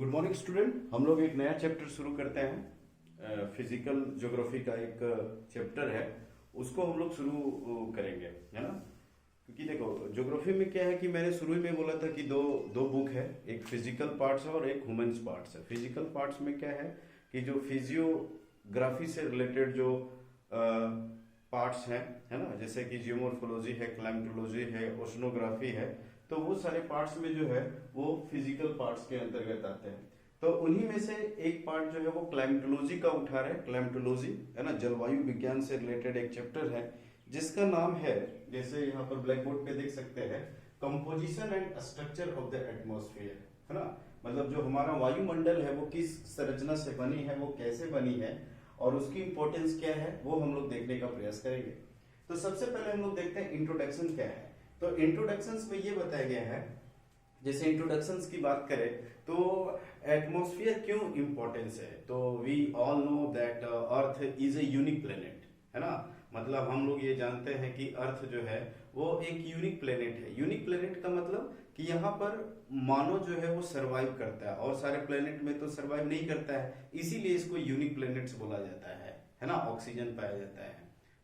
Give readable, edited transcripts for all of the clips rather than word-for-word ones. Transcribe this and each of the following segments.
Good morning student. हम लोग एक नया चैप्टर शुरू करते हैं। फिजिकल ज्योग्राफी का एक चैप्टर है, उसको हम लोग शुरू करेंगे, है ना। क्योंकि देखो ज्योग्राफी में क्या है कि मैंने शुरू में बोला था कि दो दो बुक है, एक फिजिकल पार्ट्स है और एक ह्यूमन्स पार्ट्स है। फिजिकल पार्ट्स में क्या है कि जो फिजियोग्राफी से रिलेटेड जो पार्ट्स हैं, है ना, जैसे कि जियोमॉर्फोलॉजी है, क्लाइमेटोलॉजी है, ओशनोग्राफी है, तो वो सारे पार्ट्स में जो है वो फिजिकल पार्ट्स के अंतर्गत आते हैं। तो उन्हीं में से एक पार्ट जो है वो क्लाइमेटोलॉजी का उठा रहे हैं। क्लाइमेटोलॉजी है ना, जलवायु विज्ञान से रिलेटेड एक चैप्टर है जिसका नाम है, जैसे यहाँ पर ब्लैक बोर्ड पे देख सकते हैं, composition and structure of the atmosphere, है ना। मतलब जो हमारा वायुमंडल है वो किस संरचना से बनी है, वो कैसे बनी है और उसकी इंपॉर्टेंस क्या है, वो हम लोग देखने का प्रयास करेंगे। तो सबसे पहले हम लोग देखते हैं इंट्रोडक्शन क्या है। तो इंट्रोडक्शंस में ये बताया गया है, जैसे इंट्रोडक्शंस की बात करें तो एटमॉस्फेयर क्यों इंपॉर्टेंस है, तो we all know that earth is a unique planet, है ना। मतलब हम लोग ये जानते हैं कि अर्थ जो है वो एक यूनिक प्लेनेट है। यूनिक प्लेनेट का मतलब कि यहाँ पर मानव जो है वो सरवाइव करता है और सारे प्लेनेट में तो सरवाइव नहीं करता है, इसीलिए इसको यूनिक प्लेनेट्स बोला जाता है ना। ऑक्सीजन पाया जाता है,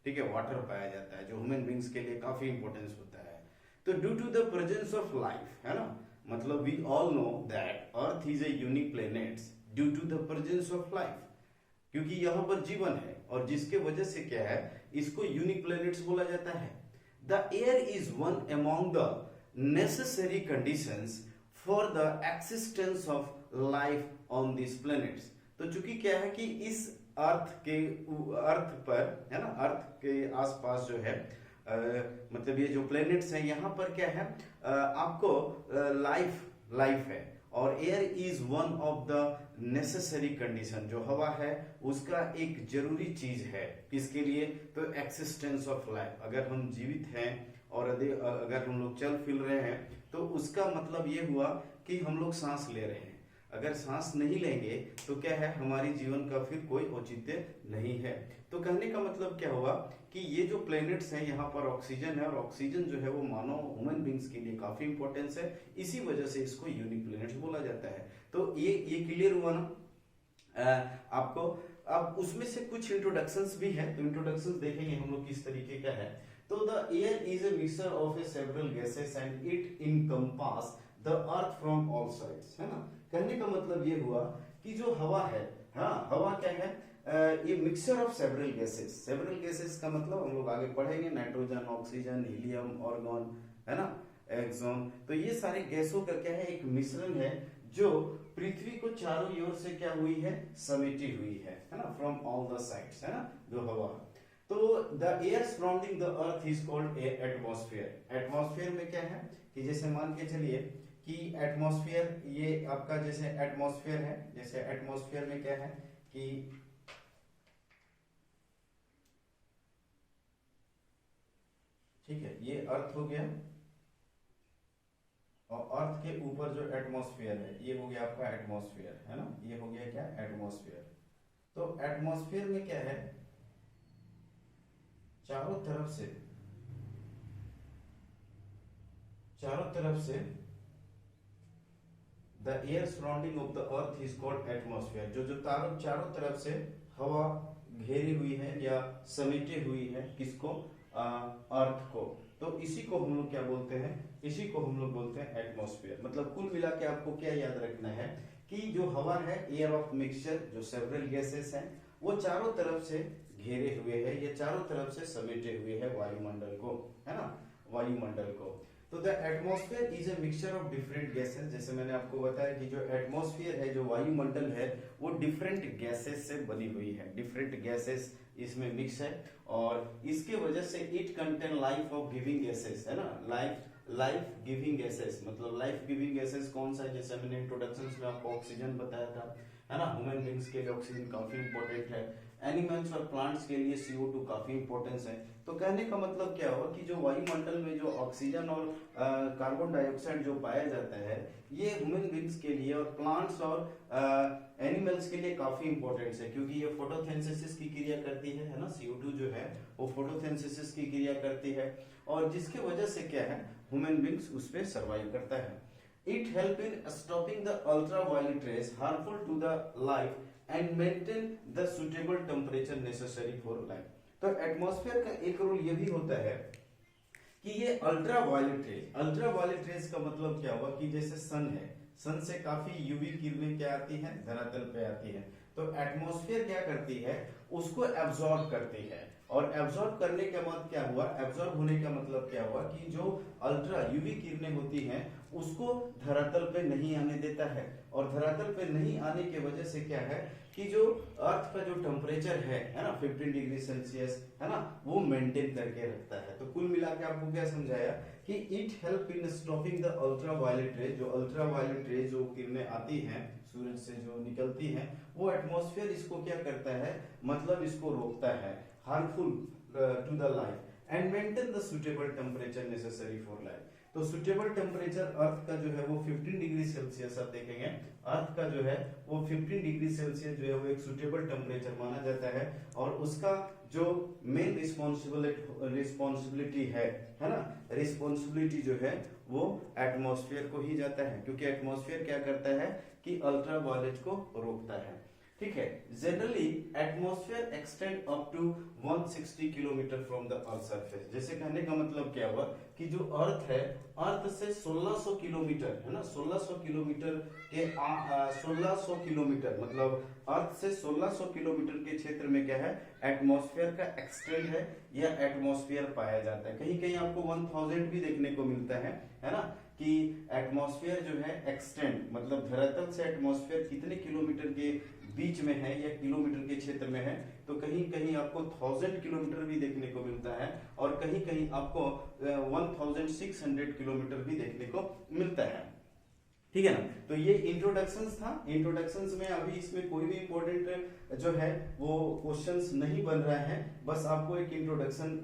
ठीक है, वाटर पाया जाता है, जो ह्यूमन बींग्स के लिए काफी इंपॉर्टेंस होता है। तो due to the presence of life, है ना, मतलब we all know that earth is a unique planet due to the presence of life, क्योंकि यहाँ पर जीवन है और जिसके वजह से क्या है इसको यूनिक प्लेनेट्स बोला जाता है। The air is one among the necessary conditions for the existence of life on this planets. तो चूंकि क्या है कि इस अर्थ पर, है ना, अर्थ के आसपास जो है मतलब ये जो प्लैनेट्स हैं यहाँ पर क्या है आपको लाइफ है। और air is one of the necessary condition, जो हवा है उसका एक जरूरी चीज है किसके लिए, तो एक्सिस्टेंस ऑफ लाइफ। अगर हम जीवित हैं और अगर हम लोग चल फिर रहे हैं तो उसका मतलब ये हुआ कि हम लोग सांस ले रहे हैं। अगर सांस नहीं लेंगे तो क्या है, हमारी जीवन का फिर कोई औचित्य नहीं है। तो कहने का मतलब क्या हुआ कि ये जो प्लैनेट्स हैं यहाँ पर ऑक्सीजन है और ऑक्सीजन जो है वो मानव ह्यूमन बींग्स के लिए काफी इंपॉर्टेंस है, इसी वजह से इसको यूनिक प्लैनेट्स बोला जाता है। तो ये क्लियर हुआ ना आपको। अब उसमें से कुछ इंट्रोडक्शंस भी है, तो इंट्रोडक्शंस देखेंगे हम लोग किस तरीके का है। तो the air is a mixture of A several gases and it encompass the earth from all sides, है ना। कहने का मतलब ये हुआ कि जो हवा है, हाँ, हवा क्या है, ये mixture of several gases. Several gases का मतलब हम लोग आगे पढ़ेंगे, नाइट्रोजन, ऑक्सीजन, हीलियम, ऑर्गन, है ना, एक्सोन। तो ये सारे गैसों का क्या है, एक मिश्रण है जो पृथ्वी को चारों ओर से क्या हुई है, समेटी हुई है ना, फ्रॉम ऑल द साइड्स, है ना, जो हवा। तो the air surrounding the earth is called atmosphere. Atmosphere में क्या है कि जैसे मान के चलिए कि एटमॉस्फेयर, ये आपका जैसे एटमॉस्फेयर है, जैसे एटमॉस्फेयर में क्या है कि ठीक है, ये अर्थ हो गया और अर्थ के ऊपर जो एटमॉस्फेयर है ये हो गया आपका एटमॉस्फेयर, है ना, ये हो गया क्या, एटमॉस्फेयर। तो एटमॉस्फेयर में क्या है, चारों तरफ से the air surrounding of the earth is called atmosphere. जो चारों तरफ से हवा घेरी हुई है या समेटे हुई है किसको, अर्थ को, तो इसी को हम लोग क्या बोलते हैं, इसी को हम लोग बोलते हैं एटमॉस्फेयर। मतलब कुल मिला के आपको क्या याद रखना है कि जो हवा है, एयर ऑफ मिक्सचर, जो सेवरल गैसेस हैं, वो चारों तरफ से घेरे हुए है, ये चारों तरफ से समेटे हुए है वायुमंडल को, है ना, वायुमंडल को। तो the atmosphere is a mixture of different gases. जैसे मैंने आपको बताया कि जो एटमॉस्फेयर है, जो वायुमंडल है, वो डिफरेंट गैसेस से बनी हुई है, डिफरेंट गैसेस इसमें मिक्स है और इसके वजह से it contain life of giving gases, है ना, लाइफ गिविंग गैसेस। मतलब लाइफ गिविंग गैसेस कौन सा है, जैसे मैंने इंट्रोडक्शन में आपको ऑक्सीजन बताया था, है ना, ह्यूमन बींग्स के लिए ऑक्सीजन काफी इंपॉर्टेंट है, एनिमल्स और प्लांट्स के लिए CO2 काफी इंपॉर्टेंस है। तो कहने का मतलब क्या हुआ कि जो वायुमंडल में जो ऑक्सीजन और कार्बन डाइऑक्साइड जो पाया जाता है, ये ह्यूमन बींग्स के लिए और प्लांट्स और एनिमल्स के लिए काफी इंपॉर्टेंट है, क्योंकि ये फोटोसिंथेसिस की क्रिया करती है ना, CO2 जो है वो फोटोसिंथेसिस की क्रिया करती है और जिसके वजह से क्या है, ह्यूमन बींग्स उस पर सर्वाइव करता है। It help in stopping the ultraviolet rays harmful to the life and maintain the suitable temperature necessary for life. तो एटमॉस्फेयर का एक रोल ये भी होता है कि ये अल्ट्रावायलेट रेज का मतलब क्या हुआ कि जैसे सन है, सन से काफी यूवी किरणें क्या आती हैं, धरातल पे आती है, तो एटमॉस्फेयर क्या करती है, उसको एब्जॉर्ब करती है। और एब्जॉर्ब करने का मतलब क्या हुआ, एब्जॉर्ब होने का मतलब क्या हुआ कि जो अल्ट्रा यूवी किरणें होती हैं उसको धरातल पे नहीं आने देता है, और धरातल पे नहीं आने की वजह से क्या है कि जो अर्थ का जो टेम्परेचर है ना 15 डिग्री सेल्सियस है ना, वो मेंटेन करके रखता है। तो कुल मिला के आपको क्या समझाया कि it help in stopping the ultraviolet रे, जो अल्ट्रावायलेट रे जो किरणें आती हैं सूरज से जो निकलती हैं, वो एटमॉस्फेयर इसको क्या करता है, मतलब इसको रोकता है, harmful to the life and maintain the suitable temperature necessary for life. तो सुटेबल टेम्परेचर अर्थ का जो है वो 15 डिग्री सेल्सियस, आप देखेंगे अर्थ का जो है वो 15 डिग्री सेल्सियस जो है वो एक सुटेबल टेम्परेचर माना जाता है, और उसका जो मेन रिस्पॉन्सिबिलिटी है ना, रिस्पॉन्सिबिलिटी जो है वो एटमॉस्फेयर को ही जाता है, क्योंकि एटमॉस्फेयर क्या करता है कि अल्ट्रावायलेट को रोकता है। ठीक है, generally atmosphere extend up to 160 kilometre from the earth surface. जैसे कहने का मतलब क्या हुआ कि जो अर्थ है, अर्थ से 1600 किलोमीटर है ना, 1600 किलोमीटर के 1600 किलोमीटर मतलब अर्थ से 1600 किलोमीटर के क्षेत्र में क्या है, एटमॉस्फेयर का एक्सटेंड है या एटमॉस्फेयर पाया जाता है। कहीं कहीं आपको 1000 भी देखने को मिलता है ना, कि एटमॉस्फेयर जो है एक्सटेंड मतलब धरातल से एटमॉस्फेयर कितने किलोमीटर के बीच में है या किलोमीटर के क्षेत्र में है, तो कहीं कहीं आपको 1000 किलोमीटर भी देखने को मिलता है, और कहीं कहीं आपको 1600 किलोमीटर भी देखने को मिलता है। ठीक है ना, तो ये इंट्रोडक्शंस था। इंट्रोडक्शंस में अभी इसमें कोई भी इंपॉर्टेंट जो है वो क्वेश्चंस नहीं बन रहा है, बस आपको एक इंट्रोडक्शन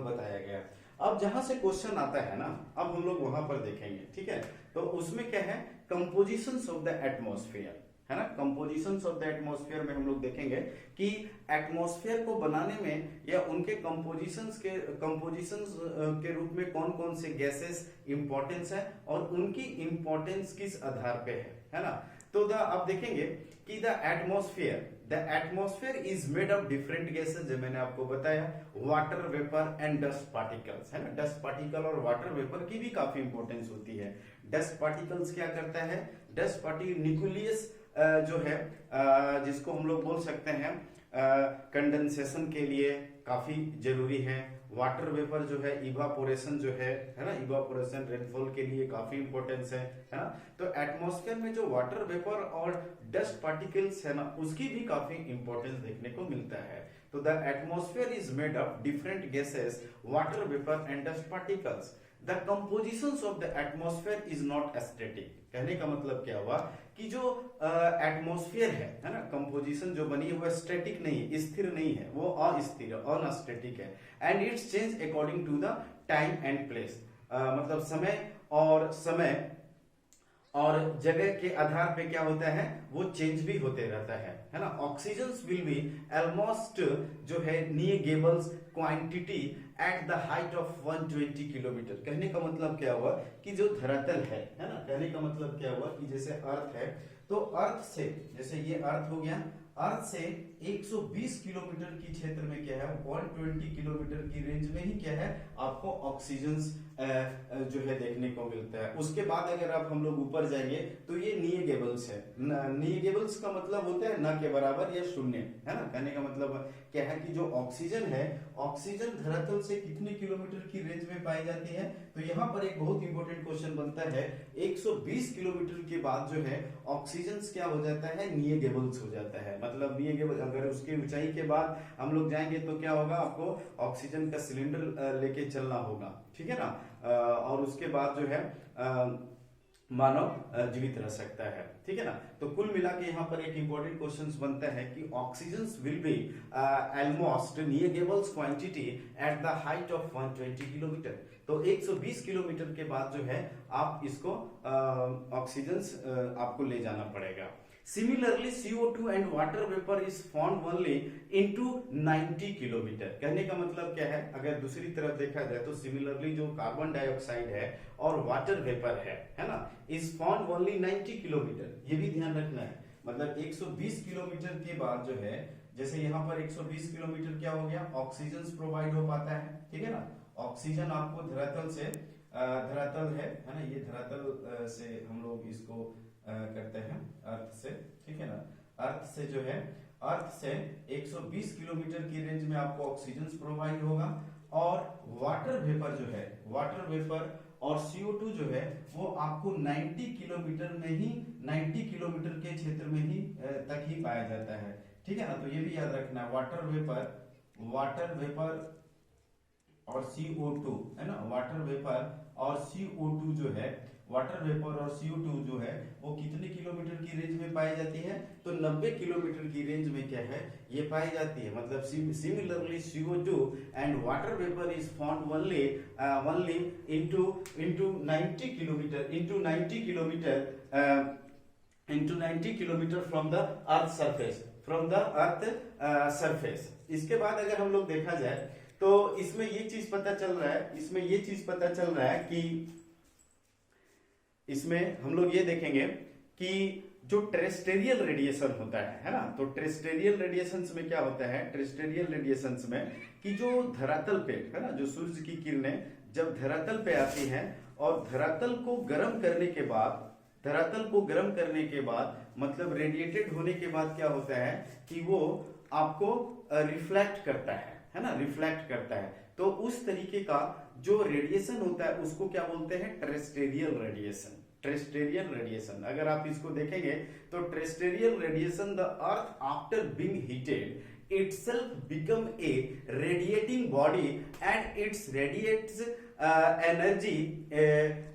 बताया गया। अब जहां से क्वेश्चन आता है ना, अब हम लोग वहां पर देखेंगे। ठीक है, तो उसमें क्या है, कंपोजिशंस ऑफ द एटमॉस्फेयर है ना, कंपोजिशंस ऑफ द एटमॉस्फेयर में हम लोग देखेंगे कि एटमॉस्फेयर को बनाने में या उनके कंपोजिशंस के रूप में कौन कौन से गैसेस इंपॉर्टेंस है और उनकी इंपॉर्टेंस किस आधार पे है ना। तो आप देखेंगे कि the atmosphere is made of different gases, जो मैंने आपको बताया, water vapour and dust particles है ना। डस्ट पार्टिकल और वाटर वेपर की भी काफी इंपॉर्टेंस होती है। डस्ट पार्टिकल्स क्या करता है, डस्ट पार्टिकल न्यूक्लियस जो है जिसको हम लोग बोल सकते हैं कंडेंसेशन के लिए काफी जरूरी है। वाटर वेपर जो है इवापोरेशन जो है ना, इवापोरेशन रेनफॉल के लिए काफी इंपॉर्टेंस है ना। तो एटमॉस्फेयर में जो वाटर वेपर और डस्ट पार्टिकल्स है ना, उसकी भी काफी इंपॉर्टेंस देखने को मिलता है। तो the atmosphere is made of different gases, water vapour and dust particles. The compositions of the atmosphere is not static. कहने का मतलब क्या हुआ कि जो एटमॉस्फेयर है ना, कंपोजिशन जो बनी है वो स्टैटिक नहीं, स्थिर नहीं है, वो अस्थिर अनस्टैटिक है। And its change according to the time and place, मतलब समय और जगह के आधार पे क्या होता है, वो चेंज भी होते रहता है ना। ऑक्सीजन विल बी ऑलमोस्ट जो है negligible quantity at the height of 120 kilometre. कहने का मतलब क्या हुआ कि जो धरातल है ना, कहने का मतलब क्या हुआ कि जैसे अर्थ है, तो अर्थ से, जैसे ये अर्थ हो गया, अर्थ से 120 किलोमीटर की क्षेत्र में क्या है, 120 किलोमीटर की रेंज में ही क्या है, आपको ऑक्सीजन जो है देखने को मिलता है। उसके बाद अगर आप हम लोग ऊपर जाएंगे तो ये निगेबल्स है। निगेबल्स का मतलब होता है न के बराबर या शून्य है ना। कहने का मतलब क्या है कि जो ऑक्सीजन है, ऑक्सीजन धरातल से कितने किलोमीटर की रेंज में पाई जाती है, तो यहाँ पर एक बहुत इंपॉर्टेंट क्वेश्चन बनता है। 120 किलोमीटर के बाद जो है ऑक्सीजन क्या हो जाता है, निगेबल्स हो जाता है। मतलब निगेबल, अगर उसकी ऊंचाई के बाद हम लोग जाएंगे तो क्या होगा, आपको ऑक्सीजन का सिलेंडर लेके चलना होगा, ठीक है ना। और उसके बाद जो है मानव जीवित रह सकता है, ठीक है ना। तो कुल मिला के यहाँ पर एक इंपॉर्टेंट क्वेश्चन बनता है कि oxygen will be almost negligible quantity at the height of 120 kilometre. तो 120 किलोमीटर के बाद जो है आप इसको ऑक्सीजन आपको ले जाना पड़ेगा। Similarly CO2 and water vapour is found only into 90 kilometre. कहने का मतलब क्या है, अगर दूसरी तरफ देखा जाए तो सिमिलरली जो कार्बन डाइऑक्साइड है और वाटर वेपर है ना, इज फाउंड ओनली 90 किलोमीटर। ये भी ध्यान रखना है, मतलब 120 किलोमीटर के बाद जो है, जैसे यहाँ पर 120 किलोमीटर क्या हो गया, ऑक्सीजन प्रोवाइड हो पाता है, ठीक है ना। ऑक्सीजन आपको धरातल से, धरातल है ना, ये धरातल से हम लोग इसको करते हैं अर्थ से, ठीक है ना। अर्थ से जो है, अर्थ से 120 किलोमीटर की रेंज में आपको ऑक्सीजन प्रोवाइड होगा, और वाटर वेपर जो है, वाटर वेपर और CO2 जो है वो आपको 90 किलोमीटर में ही, 90 किलोमीटर के क्षेत्र में ही तक ही पाया जाता है, ठीक है ना। तो ये भी याद रखना है, वाटर वेपर, वाटर वेपर और CO2 है ना, वाटर वेपर और CO2 जो है, वाटर वेपर और CO2 जो है वो कितने किलोमीटर की रेंज में पाई जाती है, तो 90 किलोमीटर की रेंज में क्या है, ये पाई जाती है। मतलब similarly CO2 and water vapour is found only only into 90 kilometre, into 90 kilometre into 90 kilometre from the earth surface, from the earth surface. इसके बाद अगर हम लोग देखा जाए तो इसमें ये चीज पता चल रहा है, इसमें ये चीज पता चल रहा है कि इसमें हम लोग ये देखेंगे कि जो टेरेस्टेरियल रेडिएशन होता है ना, तो टेरेस्टेरियल रेडिएशंस में क्या होता है, टेरेस्टेरियल रेडिएशंस में कि जो धरातल पे है ना, जो सूर्य की किरणें जब धरातल पे आती हैं और धरातल को गर्म करने के बाद, धरातल को गर्म करने के बाद मतलब रेडिएटेड होने के बाद क्या होता है कि वो आपको रिफ्लेक्ट करता है ना, रिफ्लेक्ट करता है। तो उस तरीके का जो रेडिएशन होता है उसको क्या बोलते हैं, टेरेस्टेरियल रेडिएशन, टेरेस्टेरियल रेडिएशन। अगर आप इसको देखेंगे तो terrestrial radiation, the earth after being heated itself become a radiating body and its radiates energy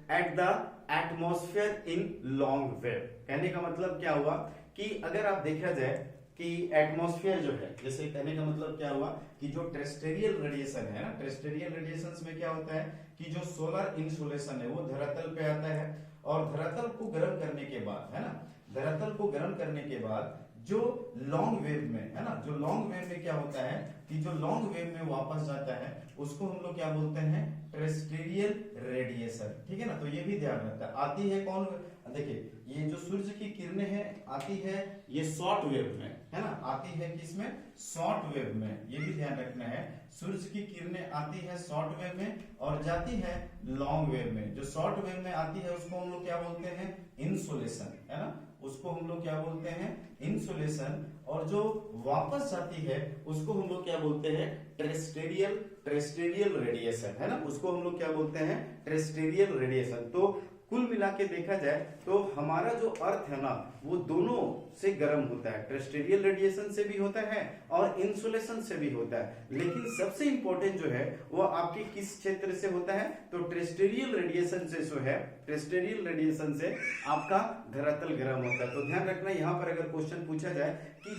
at the atmosphere in long wave। कहने का मतलब क्या हुआ कि अगर आप देखा जाए कि एटमॉस्फेयर जो है, जैसे कहने का मतलब क्या हुआ कि जो टेरेस्टेरियल रेडिएशन है ना, टेरेस्टेरियल रेडिएशंस में क्या होता है कि जो सोलर इंसुलेशन है वो धरातल पे आता है, और धरातल को गर्म करने के बाद है ना, धरातल को गर्म करने के बाद जो लॉन्ग वेव में है ना, जो लॉन्ग वेव में क्या होता है कि जो लॉन्ग वेव में वापस जाता है उसको हम लोग क्या बोलते हैं, टेरेस्टेरियल रेडिएशन, ठीक है ना। तो ये भी ध्यान रखना, आती है कौन, देखिए ये जो सूर्य की किरणें हैं आती है ये शॉर्ट वेव में है ना, आती है किसमें, शॉर्ट वेव में, ये भी ध्यान रखना है। सूर्य की किरणें आती है शॉर्ट वेव में और जाती है लॉन्ग वेव में। जो शॉर्ट वेव में आती है उसको हम लोग क्या बोलते हैं, इंसुलेशन, है ना, उसको हम लोग क्या बोलते हैं, इंसुलेशन। और जो वापस जाती है उसको हम लोग क्या बोलते हैं, टेरेस्टेरियल, टेरेस्टेरियल रेडिएशन, है ना, उसको हम लोग क्या बोलते हैं, टेरेस्टेरियल रेडिएशन। तो कुल मिला के देखा जाए तो हमारा जो अर्थ है ना वो दोनों से गर्म होता है, टेरेस्टेरियल रेडिएशन से भी होता है और इंसुलेशन से भी होता है, लेकिन सबसे इंपॉर्टेंट जो है वो आपके किस क्षेत्र से होता है, तो टेरेस्टेरियल रेडिएशन से जो है, टेरेस्टेरियल रेडिएशन से आपका धरातल गर्म होता है। तो ध्यान रखना, यहाँ पर अगर क्वेश्चन पूछा जाए कि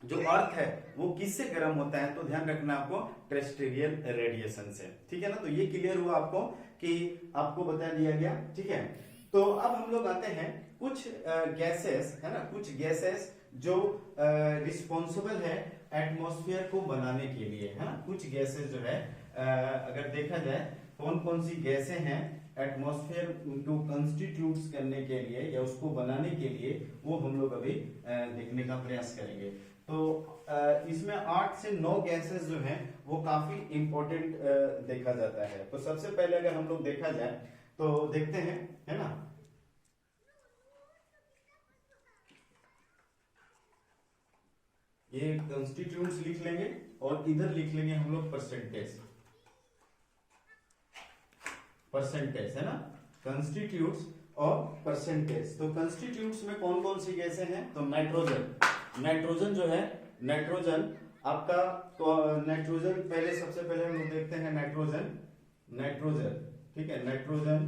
जो अर्थ है वो किससे गर्म होता है, तो ध्यान रखना आपको टेरेस्टेरियल रेडिएशन से, ठीक है ना। तो ये क्लियर हुआ आपको कि आपको बता दिया गया, ठीक है। तो अब हम लोग आते हैं कुछ गैसेस, है ना, कुछ गैसेस जो रिस्पॉन्सिबल है एटमॉस्फेयर को बनाने के लिए, है ना। कुछ गैसेस जो है अगर देखा जाए कौन कौन सी गैसें हैं एटमॉस्फेयर को कंस्टिट्यूट करने के लिए या उसको बनाने के लिए, वो हम लोग अभी देखने का प्रयास करेंगे। तो इसमें 8 से 9 गैसेस जो हैं वो काफी इंपॉर्टेंट देखा जाता है। तो सबसे पहले अगर हम लोग देखा जाए तो देखते हैं, है ना, ये कंस्टिट्यूएंट्स लिख लेंगे और इधर लिख लेंगे हम लोग परसेंटेज, परसेंटेज, है ना, कंस्टिट्यूट्स और परसेंटेज। तो कंस्टिट्यूट्स में कौन कौन सी गैसें हैं, तो नाइट्रोजन, नाइट्रोजन जो है, नाइट्रोजन आपका, तो नाइट्रोजन पहले, सबसे पहले हम लोग देखते हैं नाइट्रोजन, नाइट्रोजन, ठीक है, नाइट्रोजन,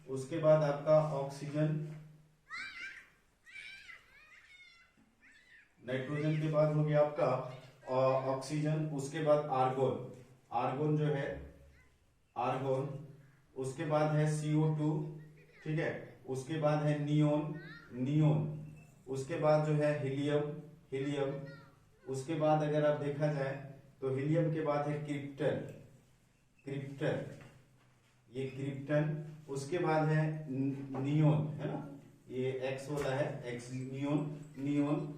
उसके बाद आपका ऑक्सीजन, नाइट्रोजन के बाद हो गया आपका ऑक्सीजन, उसके बाद आर्गोन, आर्गोन जो है, आर्गोन, उसके बाद है CO2, ठीक है, उसके बाद है नियोन, नियोन, उसके बाद जो है हीलियम, हीलियम, उसके बाद अगर आप देखा जाए तो हीलियम के बाद है क्रिप्टन, क्रिप्टन, ये क्रिप्टन, उसके बाद है नियोन, है ना, ये एक्स वाला है, x, neon, neon,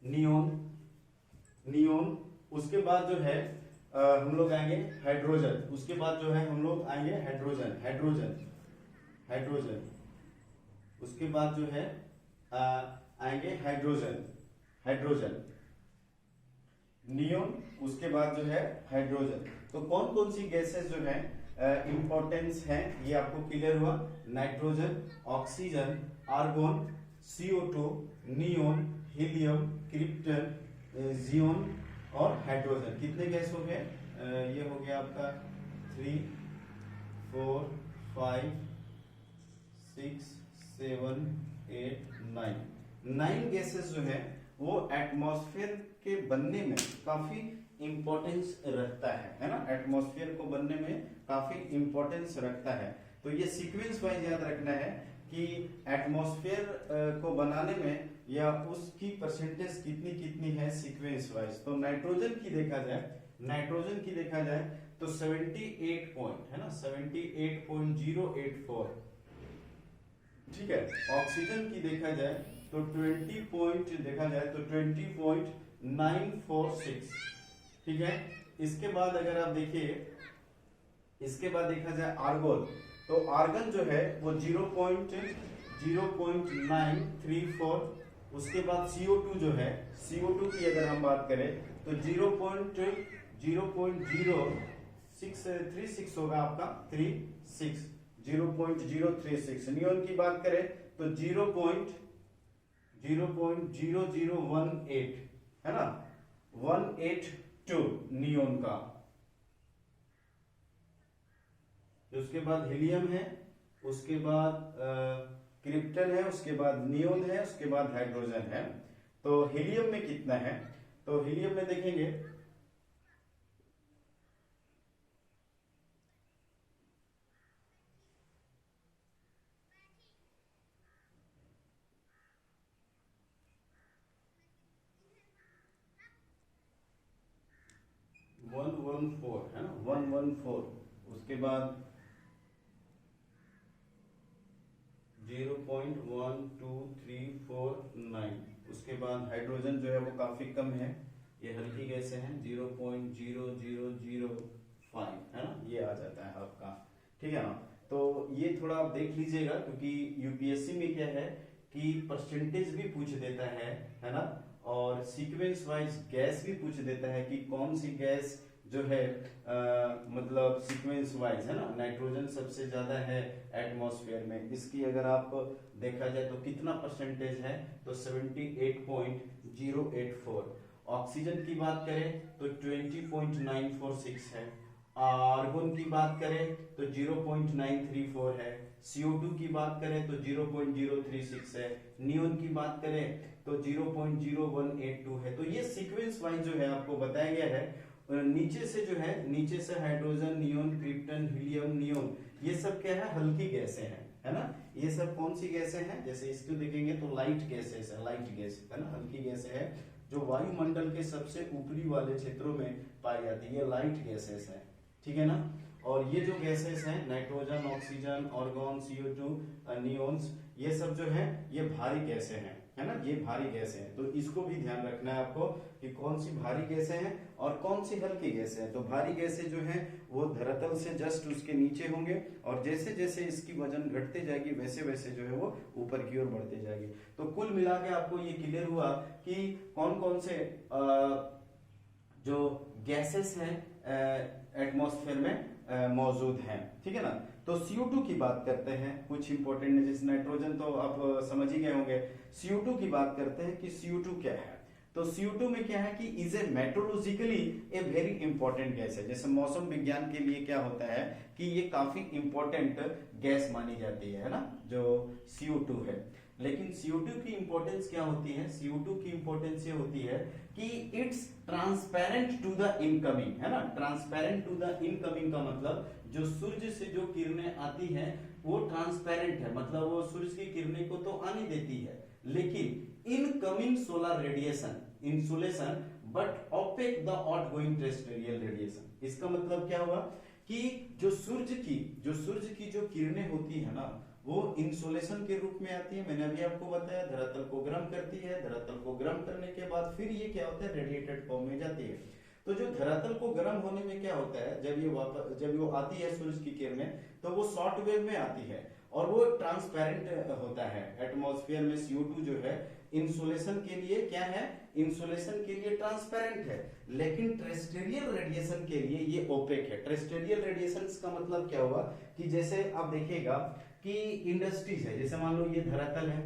neon, neon, उसके बाद जो है हम लोग आएंगे हाइड्रोजन, उसके बाद जो है हम लोग आएंगे हाइड्रोजन, हाइड्रोजन, हाइड्रोजन, उसके बाद जो है आएंगे हाइड्रोजन, हाइड्रोजन, नियोन, उसके बाद जो है हाइड्रोजन। तो कौन कौन सी गैसेस जो है इंपॉर्टेंस है ये आपको क्लियर हुआ, nitrogen, oxygen, argon, CO2, neon, helium, krypton, xenon और हाइड्रोजन। कितने गैस हो गए? ये हो गया आपका 3, 4, 5, 6, 7, 8, 9 गैसेस जो है वो एटमॉस्फेयर के बनने में काफी इंपॉर्टेंस रखता है ना, एटमॉस्फेयर को बनने में काफी इंपॉर्टेंस रखता है। तो ये सीक्वेंस वाइज याद रखना है कि एटमॉस्फेयर को बनाने में या उसकी परसेंटेज कितनी कितनी है सीक्वेंस वाइज। तो नाइट्रोजन की देखा जाए, नाइट्रोजन की देखा जाए तो 78 पॉइंट है ना, 78.084, ठीक है। ऑक्सीजन की देखा जाए तो 20 पॉइंट देखा जाए तो 20.946, ठीक है। इसके बाद अगर आप देखिए, इसके बाद देखा जाए आर्गोन, तो आर्गन जो है वो 0.934, उसके बाद CO2 जो है, CO2 की अगर हम बात करें तो 0.036 होगा आपका, 36, 0.036। नियोन की बात करें तो 0.0018 है ना, 182 नियोन का। उसके बाद हीलियम है, उसके बाद क्रिप्टन है, उसके बाद नियोन है, उसके बाद हाइड्रोजन है। तो हीलियम में कितना है? तो हीलियम में देखेंगे 114 है ना, 114, उसके बाद 0.12349, उसके बाद हाइड्रोजन जो है वो काफी कम है, ये हल्की गैस है, 0.0005 है ना, ये आ जाता है आपका, ठीक है ना। तो ये थोड़ा आप देख लीजिएगा क्योंकि यूपीएससी में क्या है कि परसेंटेज भी पूछ देता है ना, और सीक्वेंस वाइज गैस भी पूछ देता है कि कौन सी गैस जो है मतलब सीक्वेंस वाइज है ना, नाइट्रोजन सबसे ज्यादा है एटमॉस्फेयर में, इसकी अगर आप देखा जाए तो कितना परसेंटेज है, तो 78.084। ऑक्सीजन की बात करें तो 20.946 है, आर्गोन की बात करें तो 0.934 है, CO2 की बात करें तो 0.036 है, नियोन की बात करें तो 0.0182 है। तो ये सीक्वेंस वाइज जो है आपको बताया गया है। नीचे से जो है, नीचे से hydrogen, neon, krypton, helium, neon, ये सब क्या है, हल्की गैसें हैं, है ना। ये सब कौन सी गैसें हैं? जैसे इसको देखेंगे तो लाइट गैसेस है, लाइट गैस है ना, हल्की गैसें है जो वायुमंडल के सबसे ऊपरी वाले क्षेत्रों में पाई जाती है, ये लाइट गैसेस है, ठीक है ना। और ये जो गैसेस हैं नाइट्रोजन, ऑक्सीजन, आर्गोन, CO2, नियोन्स, ये सब जो है ये भारी गैसें हैं, है ना, ये भारी गैसें हैं। तो इसको भी ध्यान रखना है आपको कि कौन सी भारी गैसें हैं और कौन सी हल्की गैसें हैं। तो भारी गैसें जो हैं वो धरातल से जस्ट उसके नीचे होंगे, और जैसे जैसे इसकी वजन घटते जाएगी वैसे वैसे जो है वो ऊपर की ओर बढ़ते जाएगी। तो कुल मिला के आपको ये क्लियर हुआ कि कौन कौन से जो गैसेस हैं एटमॉस्फेयर में मौजूद हैं, ठीक है ना। तो CO2 की बात करते हैं, कुछ इंपॉर्टेंट, जैसे नाइट्रोजन तो आप समझ ही गए होंगे। CO2 की बात करते हैं कि CO2 क्या है। तो CO2 में क्या है कि is a meteorologically a very important gas है। जैसे मौसम विज्ञान के लिए क्या होता है कि ये काफी इंपॉर्टेंट गैस मानी जाती है ना, जो CO2 है। लेकिन CO2 की इंपॉर्टेंस क्या होती है? CO2 की इंपॉर्टेंस ये होती है कि it's transparent to the incoming, है ना। ट्रांसपेरेंट टू द इनकमिंग का मतलब जो सूर्य से जो किरणें आती हैं वो ट्रांसपेरेंट है, मतलब वो सूरज की किरणें को तो आने देती है, लेकिन incoming solar radiation insulation but opaque the outgoing terrestrial radiation. इसका मतलब क्या हुआ कि जो सूरज की जो किरणें होती है ना, वो इंसुलेशन के रूप में आती है। मैंने अभी आपको बताया, धरातल को गर्म करती है, धरातल को गर्म करने के बाद फिर ये क्या होता है, रेडिएटेड फॉर्म में जाती है। तो जो धरातल को गर्म होने में क्या होता है, जब वो आती है सूरज की किरणें, तो वो शॉर्ट वेव में आती है और वो ट्रांसपेरेंट होता है। एटमॉस्फेयर में CO2 जो है इंसुलेशन के लिए क्या है, इंसुलेशन के लिए ट्रांसपेरेंट है, लेकिन टेरेस्ट्रियल रेडिएशन के लिए ये ओपेक है। टेरेस्ट्रियल रेडिएशन का मतलब क्या हुआ कि जैसे आप देखिएगा कि इंडस्ट्रीज है, जैसे मान लो ये धरातल है,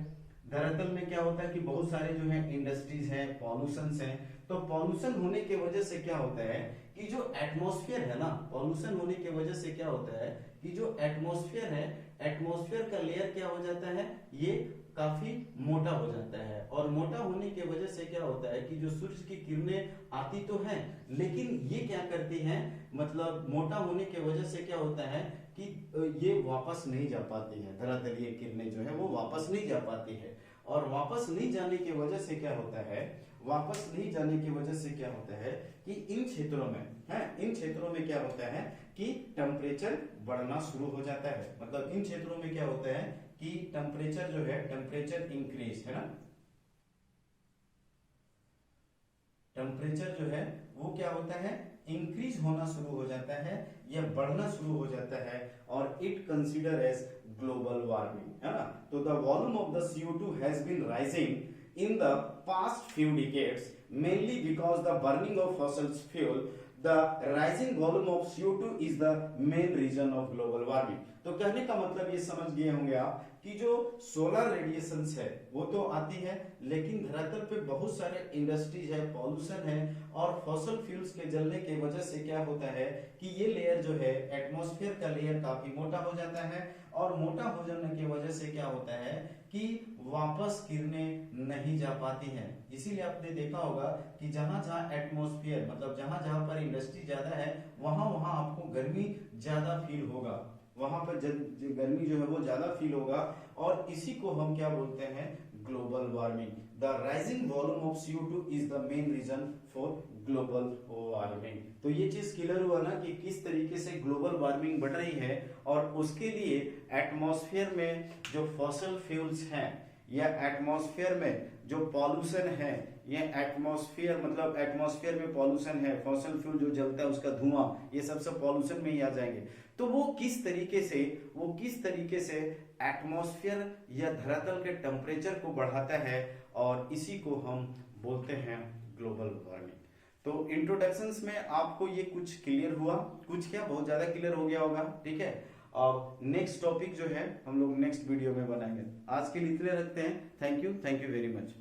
धरातल में क्या होता है कि बहुत सारे जो है इंडस्ट्रीज हैं, पॉल्यूशन हैं। तो पॉल्यूशन होने की वजह से क्या होता है कि जो एटमॉस्फेयर है ना, पॉल्यूशन होने की वजह से क्या होता है कि जो एटमॉस्फेयर है, एटमॉस्फेयर का लेयर क्या हो जाता है, ये काफी मोटा हो जाता है। और मोटा होने की वजह से क्या होता है कि जो सूरज की किरणें आती तो हैं, लेकिन ये क्या करती हैं, मतलब मोटा होने की वजह से क्या होता है कि ये वापस नहीं जा पाती है, धरातलीय किरणें जो है वो वापस नहीं जा पाती है। और वापस नहीं जाने की वजह से क्या होता है, वापस नहीं जाने की वजह से क्या होता है कि इन क्षेत्रों में क्या होता है कि टेम्परेचर बढ़ना शुरू हो जाता है। मतलब इन क्षेत्रों में क्या होता है कि टेम्परेचर जो है, टेम्परेचर इंक्रीज है ना, टेम्परेचर जो है वो क्या होता है, इंक्रीज होना शुरू हो जाता है या बढ़ना शुरू हो जाता है, और it consider as global warming, है ना। तो the volume of the CO2 has been rising in the past few decades mainly because the burning of fossil fuel. The rising volume of CO2 is the main reason of global warming. तो कहने का मतलब ये समझ गए होंगे आप कि जो सोलर रेडिएशंस है वो तो आती है, लेकिन धरातल पे बहुत सारे इंडस्ट्रीज है, पॉल्यूशन है, और फॉसिल फ्यूल्स के जलने की वजह से क्या होता है कि ये लेयर जो है, एटमॉस्फेयर का लेयर काफी मोटा हो जाता है, और मोटा हो जाने की वजह से क्या होता है कि वापस किरणें नहीं जा पाती हैं। इसीलिए आपने देखा होगा कि जहां जहां एटमॉस्फेयर, मतलब जहां जहां पर इंडस्ट्री ज्यादा है, वहां वहां आपको गर्मी ज्यादा फील होगा, वहां पर गर्मी जो है वो ज्यादा फील होगा, और इसी को हम क्या बोलते हैं, global warming. The rising volume of CO2 is the main reason for global warming. तो ये चीज क्लियर हुआ ना कि किस तरीके से ग्लोबल वार्मिंग बढ़ रही है, और उसके लिए एटमॉस्फेयर में जो फॉसिल फ्यूल्स हैं या एटमॉस्फेयर में जो पॉल्यूशन है, ये एटमॉस्फेयर, मतलब एटमॉस्फेयर में पॉल्यूशन है, फॉसिल फ्यूल जो जलता है उसका धुआं, ये सब पॉल्यूशन में ही आ जाएंगे। तो वो किस तरीके से एटमॉस्फेयर या धरातल के टेम्परेचर को बढ़ाता है, और इसी को हम बोलते हैं ग्लोबल वार्मिंग। तो इंट्रोडक्शंस में आपको ये कुछ क्लियर हुआ, कुछ क्या बहुत ज्यादा क्लियर हो गया होगा, ठीक है। अब नेक्स्ट टॉपिक जो है हम लोग नेक्स्ट वीडियो में बनाएंगे। आज के लिए इतने रखते हैं। Thank you very much.